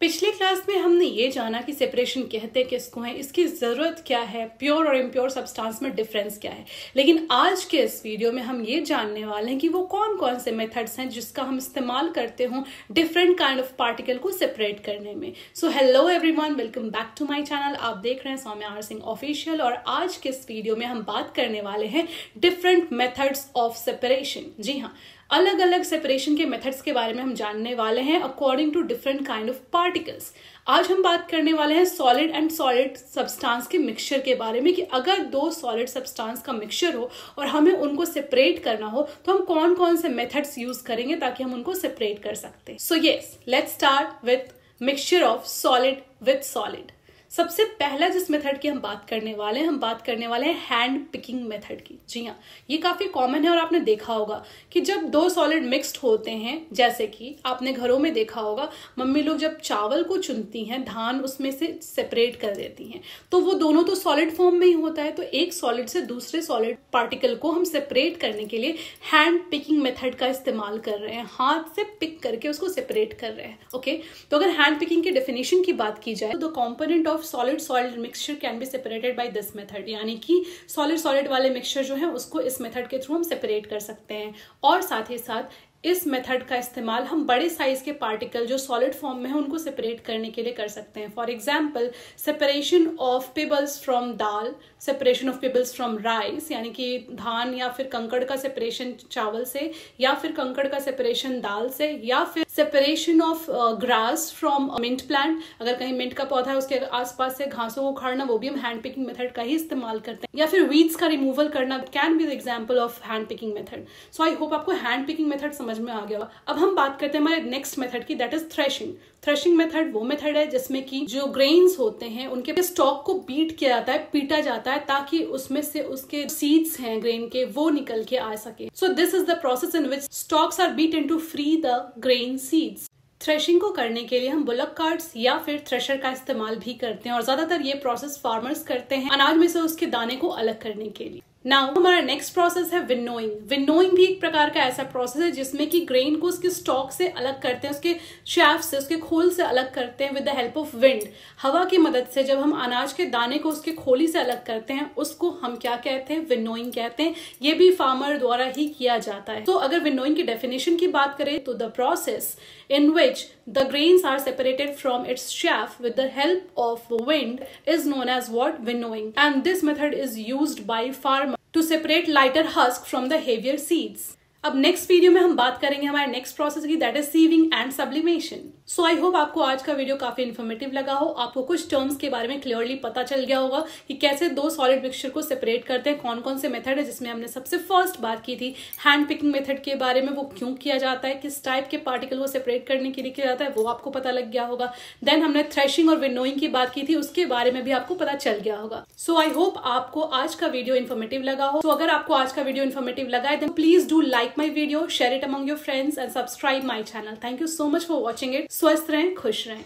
पिछले क्लास में हमने ये जाना कि सेपरेशन कहते किसको है, इसकी ज़रूरत क्या है, प्योर और इम्प्योर सब्सटेंस में डिफरेंस क्या है। लेकिन आज के इस वीडियो में हम ये जानने वाले हैं कि वो कौन कौन से मेथड्स हैं जिसका हम इस्तेमाल करते हो डिफरेंट काइंड ऑफ पार्टिकल को सेपरेट करने में। So hello everyone, welcome back to my channel. आप देख रहे हैं सौम्या आर सिंह ऑफिशियल और आज के इस वीडियो में हम बात करने वाले हैं डिफरेंट मेथड्स ऑफ सेपरेशन। जी हाँ, अलग अलग सेपरेशन के मेथड्स के बारे में हम जानने वाले हैं according to different kind of particles. आज हम बात करने वाले हैं सॉलिड एंड सॉलिड सब्सटेंस के मिक्सचर के बारे में कि अगर दो सॉलिड सब्सटेंस का मिक्सचर हो और हमें उनको सेपरेट करना हो तो हम कौन कौन से मेथड्स यूज करेंगे ताकि हम उनको सेपरेट कर सकते हैं। So yes, let's start with mixture of solid with solid. सबसे पहला जिस मेथड की हम बात करने वाले हैं हैंड पिकिंग मेथड की। जी हाँ, ये काफी कॉमन है और आपने देखा होगा कि जब दो सॉलिड मिक्स्ड होते हैं, जैसे कि आपने घरों में देखा होगा मम्मी लोग जब चावल को चुनती हैं, धान उसमें से सेपरेट कर देती हैं, तो वो दोनों तो सॉलिड फॉर्म में ही होता है। तो एक सॉलिड से दूसरे सॉलिड पार्टिकल को हम सेपरेट करने के लिए हैंड पिकिंग मेथड का इस्तेमाल कर रहे हैं, हाथ से पिक करके उसको सेपरेट कर रहे हैं। ओके, तो अगर हैंड पिकिंग के डेफिनेशन की बात की जाए तो the component of solid mixture can be separated by this method, यानी कि solid वाले मिक्सचर जो है उसको इस मेथड के थ्रू हम सेपरेट कर सकते हैं। और साथ ही साथ इस मेथड का इस्तेमाल हम बड़े साइज के पार्टिकल जो सॉलिड फॉर्म में है उनको सेपरेट करने के लिए कर सकते हैं। For example, separation of pebbles from dal, separation of pebbles from rice, यानी कि धान या फिर कंकड़ का सेपरेशन चावल से, या फिर कंकड़ का सेपरेशन दाल से, या फिर separation of grass from mint plant. अगर कहीं मिंट का पौधा है उसके आसपास से घासों को उखाड़ना, वो भी हम हैंड पिकिंग मेथड का ही इस्तेमाल करते हैं। या फिर वीड्स का रिमूवल करना can be the example of hand picking method. So I hope आपको हैंड पिकिंग मेथड समझ में आ गया। अब हम बात करते हैं हमारे नेक्स्ट मेथड की, that is threshing. Threshing method वो मेथड है जिसमें कि जो ग्रेन्स होते हैं उनके स्टॉक को बीट किया जाता है, पीटा जाता है, ताकि उसमें से उसके सीड्स हैं ग्रेन के वो निकल के आ सके। So this is the process in which stalks are beaten to free the grain seeds. Threshing को करने के लिए हम बुलक कार्ट्स या फिर थ्रेशर का इस्तेमाल भी करते हैं और ज्यादातर ये प्रोसेस फार्मर्स करते हैं अनाज में से उसके दाने को अलग करने के लिए। नाउ हमारा नेक्स्ट प्रोसेस है विनोइंग। विनोइंग भी एक प्रकार का ऐसा प्रोसेस है जिसमें कि ग्रेन को उसके स्टॉक से अलग करते हैं, उसके शैफ्ट से, उसके खोल से अलग करते हैं with the help of wind. हवा की मदद से जब हम अनाज के दाने को उसके खोली से अलग करते हैं उसको हम क्या कहते हैं, विनोइंग कहते हैं। ये भी फार्मर द्वारा ही किया जाता है। तो अगर विनोइंग की डेफिनेशन की बात करें तो the process in which the grains are separated from its chaff with the help of wind is known as what? Winnowing. And this method is used by farmers to separate lighter husk from the heavier seeds. अब next video में हम बात करेंगे हमारे next process की, that is sieving and sublimation. So I hope आपको आज का वीडियो काफी इन्फॉर्मेटिव लगा हो, आपको कुछ टर्म्स के बारे में क्लियरली पता चल गया होगा कि कैसे दो सॉलिड मिक्सचर को सेपरेट करते हैं, कौन कौन से मेथड है, जिसमें हमने सबसे फर्स्ट बात की थी हैंड पिकिंग मेथड के बारे में, वो क्यों किया जाता है, किस टाइप के पार्टिकल को सेपरेट करने के लिए किया जाता है, वो आपको पता लग गया होगा। देन हमने थ्रेशिंग और विनोइंग की बात की थी, उसके बारे में भी आपको पता चल गया होगा। सो आई होप आपको आज का वीडियो इन्फॉर्मेटिव लगा हो। तो अगर आपको आज का वीडियो इन्फॉर्मेटिव लगा है then please do like my video, share it among your friends and subscribe my channel. Thank you so much for watching it. स्वस्थ रहें, खुश रहें।